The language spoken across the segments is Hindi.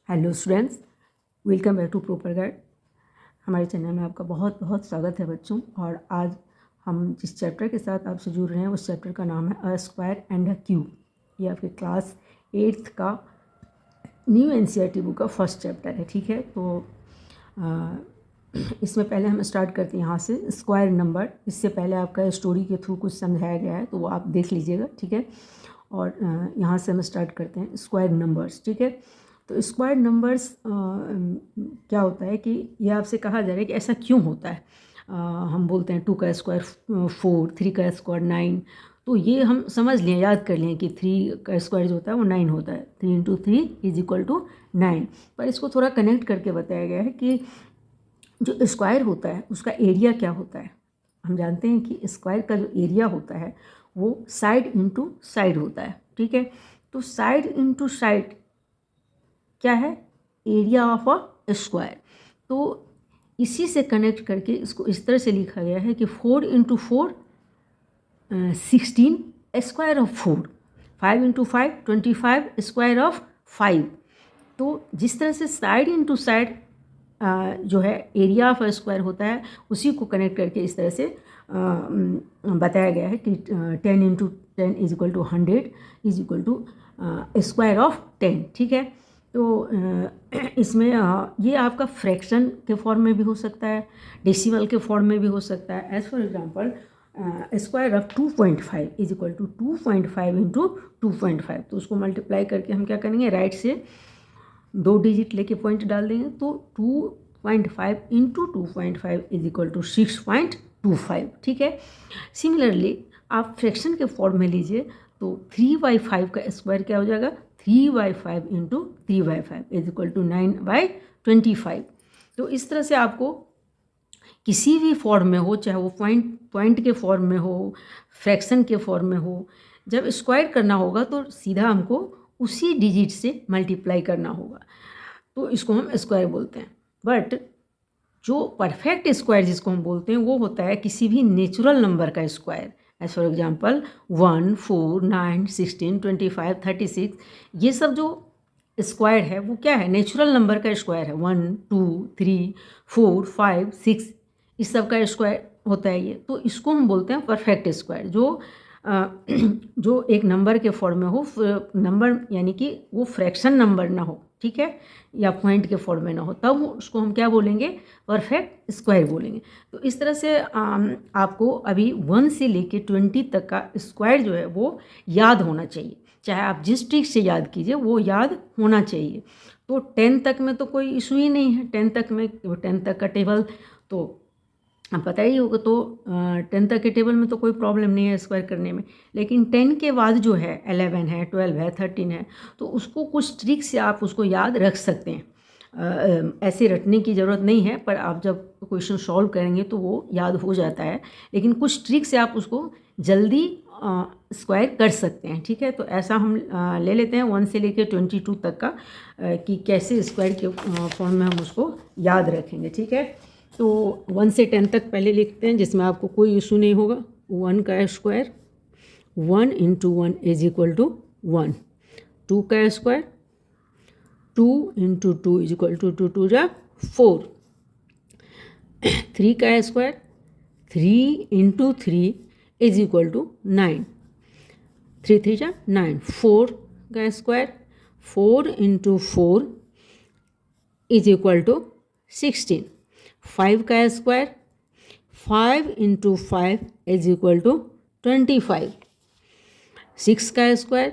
Hello students, welcome back to proper guide. हमारे चैनल में आपका बहुत बहुत स्वागत है बच्चों। और आज हम जिस चैप्टर के साथ आपसे जुड़ रहे हैं उस चैप्टर का नाम है a square and a cube. ये आपके क्लास 8th का न्यू एनसीईआरटी बुक का फर्स्ट चैप्टर है। ठीक है, तो इसमें पहले हम स्टार्ट करते हैं यहाँ से स्क्वायर नंबर। इससे पहले आपका स्टोरी के थ्रू कुछ समझाया गया है, तो वो आप देख लीजिएगा। ठीक है, और यहाँ से हम स्टार्ट करते हैं स्क्वायर नंबर्स। ठीक है, तो स्क्वायर नंबर्स क्या होता है कि ये आपसे कहा जा रहा है कि ऐसा क्यों होता है। हम बोलते हैं 2 का स्क्वायर 4, 3 का स्क्वायर 9। तो ये हम समझ लें, याद कर लें कि 3 का स्क्वायर जो होता है वो 9 होता है। 3 × 3 = 9। पर इसको थोड़ा कनेक्ट करके बताया गया है कि जो स्क्वायर होता है उसका एरिया क्या होता है। हम जानते हैं कि स्क्वायर का जो एरिया होता है वो साइड इंटू साइड होता है। ठीक है, तो साइड इंटू साइड क्या है, एरिया ऑफ अ स्क्वायर। तो इसी से कनेक्ट करके इसको इस तरह से लिखा गया है कि 4 × 4 16 स्क्वायर ऑफ 4, 5 × 5 25 स्क्वायर ऑफ 5। तो जिस तरह से साइड इंटू साइड जो है एरिया ऑफ स्क्वायर होता है, उसी को कनेक्ट करके इस तरह से बताया गया है कि 10 × 10 = 100 = स्क्वायर ऑफ 10। ठीक है, तो इसमें ये आपका फ्रैक्शन के फॉर्म में भी हो सकता है, डेसिमल के फॉर्म में भी हो सकता है। As for example square of 2.5 = 2.5 × 2.5। तो उसको मल्टीप्लाई करके हम क्या करेंगे, राइट से 2 डिजिट लेके पॉइंट डाल देंगे, तो 2.5 × 2.5 = 6.25। ठीक है, सिमिलरली आप फ्रैक्शन के फॉर्म में लीजिए तो 3/5 का स्क्वायर क्या हो जाएगा, 3/5 × 3/5 = 9/25। तो इस तरह से आपको किसी भी फॉर्म में हो, चाहे वो पॉइंट के फॉर्म में हो, फ्रैक्शन के फॉर्म में हो, जब स्क्वायर करना होगा तो सीधा हमको उसी डिजिट से मल्टीप्लाई करना होगा, तो इसको हम स्क्वायर बोलते हैं। बट जो परफेक्ट स्क्वायर जिसको हम बोलते हैं वो होता है किसी भी नेचुरल नंबर का स्क्वायर। एज फॉर एग्जांपल 1, 4, 9, 16, 25, 36, ये सब जो स्क्वायर है वो क्या है, नेचुरल नंबर का स्क्वायर है। 1, 2, 3, 4, 5, 6 इस सब का स्क्वायर होता है ये। तो इसको हम बोलते हैं परफेक्ट स्क्वायर, जो एक नंबर के फॉर्म में हो, नंबर यानी कि वो फ्रैक्शन नंबर ना हो, ठीक है, या पॉइंट के फॉर्म में ना हो, तब उसको हम क्या बोलेंगे, परफेक्ट स्क्वायर बोलेंगे। तो इस तरह से आपको अभी 1 से लेके 20 तक का स्क्वायर जो है वो याद होना चाहिए। चाहे आप जिस ट्रिक से याद कीजिए वो याद होना चाहिए। तो 10 तक में तो कोई इशू ही नहीं है। 10 तक में 10 तक का टेबल तो पता ही होगा। तो 10 तक के टेबल में तो कोई प्रॉब्लम नहीं है स्क्वायर करने में। लेकिन 10 के बाद जो है 11 है, 12 है, 13 है, तो उसको कुछ ट्रिक से आप उसको याद रख सकते हैं। ऐसे रटने की ज़रूरत नहीं है, पर आप जब क्वेश्चन सॉल्व करेंगे तो वो याद हो जाता है। लेकिन कुछ ट्रिक से आप उसको जल्दी स्क्वायर कर सकते हैं। ठीक है, तो ऐसा हम ले लेते हैं 1 से लेकर 22 तक का कि कैसे स्क्वायर के फॉर्म में हम उसको याद रखेंगे। ठीक है, तो 1 से 10 तक पहले लिखते हैं जिसमें आपको कोई इशू नहीं होगा। 1 का स्क्वायर 1 × 1 = 1। 2 का स्क्वायर 2 × 2 = 2 2 जा 4। 3 का स्क्वायर 3 × 3 = 9। 3 3 जा 9। 4 का स्क्वायर 4 × 4 = 16। 5 का स्क्वायर 5 × 5 = 25। 6 का स्क्वायर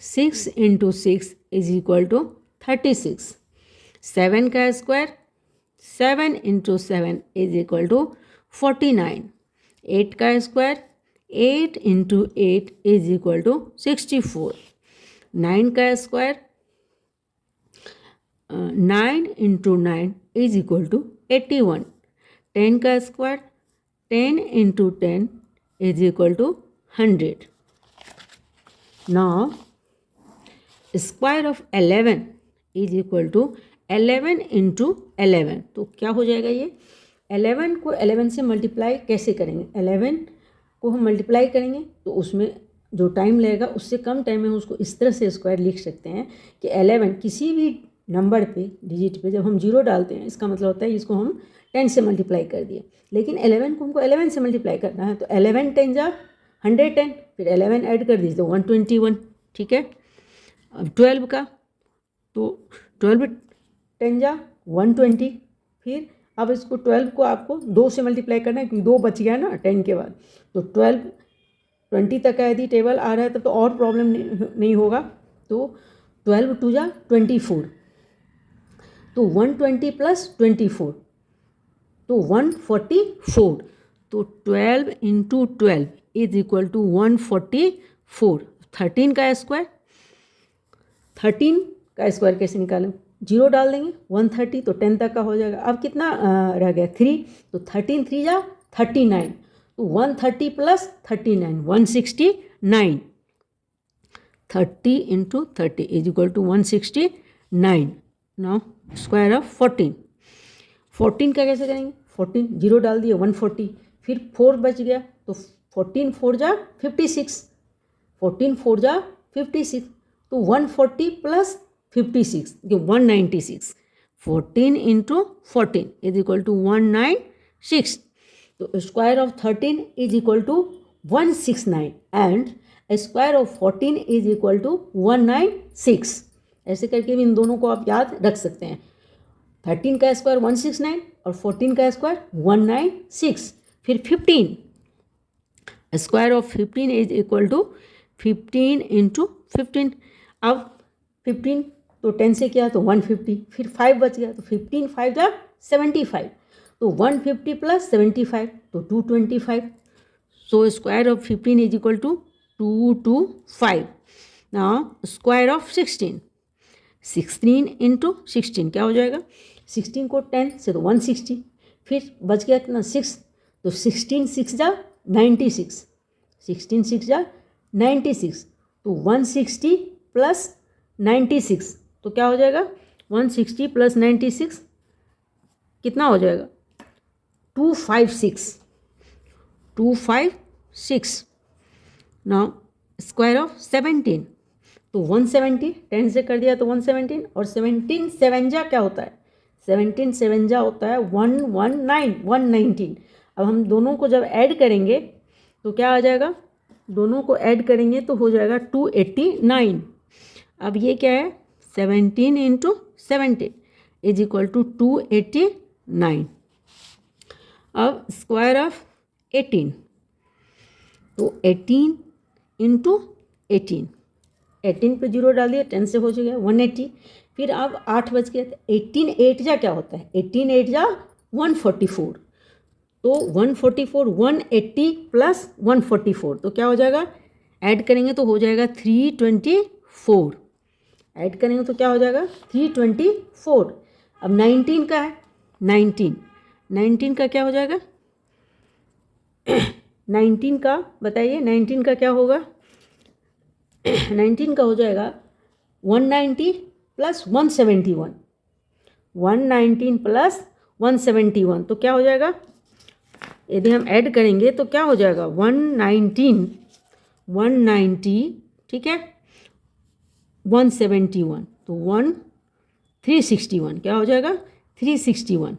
6 × 6 = 36। 7 का स्क्वायर 7 × 7 = 49। 8 का स्क्वायर 8 × 8 = 64। 9 का स्क्वायर 9 × 9 = 81। 10 का स्क्वायर 10 × 10 = 100। Now square of 11 = 11 × 11। तो क्या हो जाएगा ये, 11 को 11 से मल्टीप्लाई कैसे करेंगे, 11 को हम मल्टीप्लाई करेंगे तो उसमें जो टाइम लगेगा उससे कम टाइम में उसको इस तरह से स्क्वायर लिख सकते हैं कि 11 किसी भी नंबर पे, डिजिट पे जब हम 0 डालते हैं इसका मतलब होता है इसको हम 10 से मल्टीप्लाई कर दिए। लेकिन 11 को हमको 11 से मल्टीप्लाई करना है, तो 11 10 जा 110, फिर 11 ऐड कर दीजिए तो 121, ठीक है। अब 12 का, तो 12 10 जा 120, फिर अब इसको 12 को आपको 2 से मल्टीप्लाई करना है क्योंकि 2 बच गया ना 10 के बाद। तो 12 20 तक का यदि टेबल आ रहा है तब तो और प्रॉब्लम नहीं होगा। तो 12 2 जा 24, तो 120 प्लस 24 तो 144, तो 12 इंटू 12 इज इक्वल टू 144। 13 का स्क्वायर, 13 का स्क्वायर कैसे निकालें, 0 डाल देंगे 130, तो 10 तक का हो जाएगा। अब कितना रह गया 3, तो 13 3 जा 39, तो 130 plus 39 169, 30 into 30 is equal to 169। Now square of 14, 14 का कैसे करेंगे, 14 0 डाल दिए 140, फिर 4 बच गया तो 14 4 जा 56, 14 4 जा 56, तो 140 plus 56 196, 14 into 14 is equal to 196। तो square of 13 is equal to 169 and square of 14 is equal to 196। ऐसे करके भी इन दोनों को आप याद रख सकते हैं। 13 का स्क्वायर 169 और 14 का स्क्वायर 196। फिर 15, square of 15 is equal to 15 into 15। अब 15 तो 10 से किया तो 150, फिर 5 बच गया तो 15 5 जा 75, तो 150 प्लस 75 तो 225। So square of 15 is equal to 225। Now square of 16, 16 into 16 क्या हो जाएगा, 16 को 10 से तो 160, फिर बच गया कितना 6, तो 16 6 जा 96, 16 6 जा 96, तो 160 प्लस 96 तो क्या हो जाएगा, 160 प्लस 96 कितना हो जाएगा 256, 256। नाउ स्क्वायर ऑफ 17, तो 170 10 से कर दिया तो 117, और 17 7 जा क्या होता है, 17 7 जा होता है 119। अब हम दोनों को जब ऐड करेंगे तो क्या आ जाएगा, दोनों को ऐड करेंगे तो हो जाएगा 289। अब ये क्या है 17 इंटू 17 इज इक्वल टू 289। अब स्क्वायर ऑफ 18, तो 18 इंटू 18, 18 पे 0 डाल दिया 10 से हो जाएगा 180, फिर अब 8 बच गया तो 18 8 जा क्या होता है, 18 8 जा 144, तो 144 180 प्लस 144 तो क्या हो जाएगा, ऐड करेंगे तो हो जाएगा 324, ऐड करेंगे तो क्या हो जाएगा 324। अब 19 का है, 19 का क्या हो जाएगा 19 का बताइए, 19 का क्या होगा 19 का हो जाएगा 190 प्लस 171, 119 प्लस 171 तो क्या हो जाएगा, यदि हम ऐड करेंगे तो क्या हो जाएगा 190 ठीक है 171, तो 361 क्या हो जाएगा 361,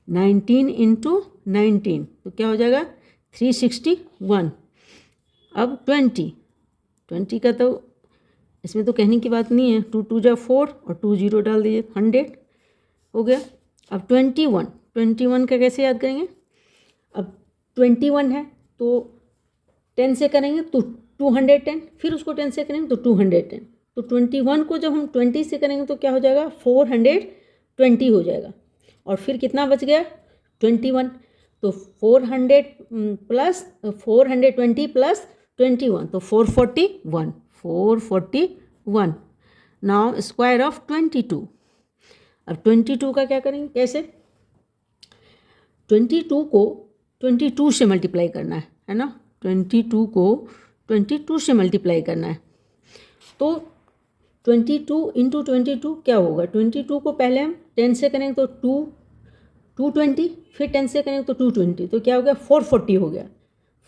19 इंटू 19 तो क्या हो जाएगा 361। अब 20 का तो इसमें तो कहने की बात नहीं है, 2 2 जा 4 और 2 0 डाल दीजिए 100 हो गया। अब 21 का कैसे याद करेंगे, अब 21 है तो 10 से करेंगे तो 210, फिर उसको 10 से करेंगे तो 210, तो 21 को जब हम 20 से करेंगे तो क्या हो जाएगा 420 हो जाएगा, और फिर कितना बच गया 21, तो 400 प्लस 420 प्लस 21 तो 441। नाउ स्क्वायर ऑफ 22, अब 22 का क्या करेंगे कैसे, 22 को 22 से मल्टीप्लाई करना है ना, 22 को 22 से मल्टीप्लाई करना है, तो 22 इंटू 22 क्या होगा, 22 को पहले हम 10 से करेंगे तो 220, फिर 10 से करेंगे तो 220 तो क्या हो गया 440 हो गया,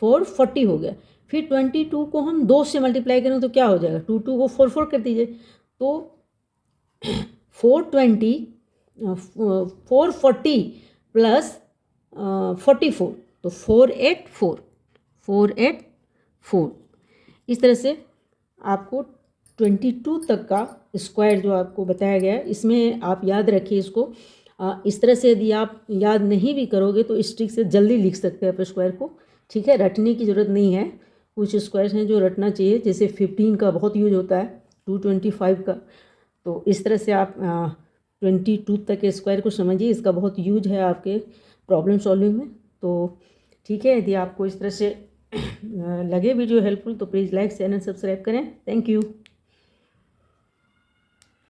440 हो गया। फिर 22 को हम 2 से मल्टीप्लाई करें तो क्या हो जाएगा, 2 को 4 4 कर दीजिए, तो 420 440 प्लस 44, तो 484 इस तरह से आपको 22 तक का स्क्वायर जो आपको बताया गया है, इसमें आप याद रखिए इसको। इस तरह से यदि आप याद नहीं भी करोगे तो इस ट्रिक से जल्दी लिख सकते हैं आप स्क्वायर को, ठीक है। रटने की ज़रूरत नहीं है। कुछ स्क्वायर्स हैं जो रटना चाहिए, जैसे 15 का बहुत यूज होता है, 225 का। तो इस तरह से आप 22 तक के स्क्वायर को समझिए, इसका बहुत यूज है आपके प्रॉब्लम सॉल्विंग में। तो ठीक है, यदि आपको इस तरह से लगे वीडियो हेल्पफुल तो please like share and subscribe करें। Thank you.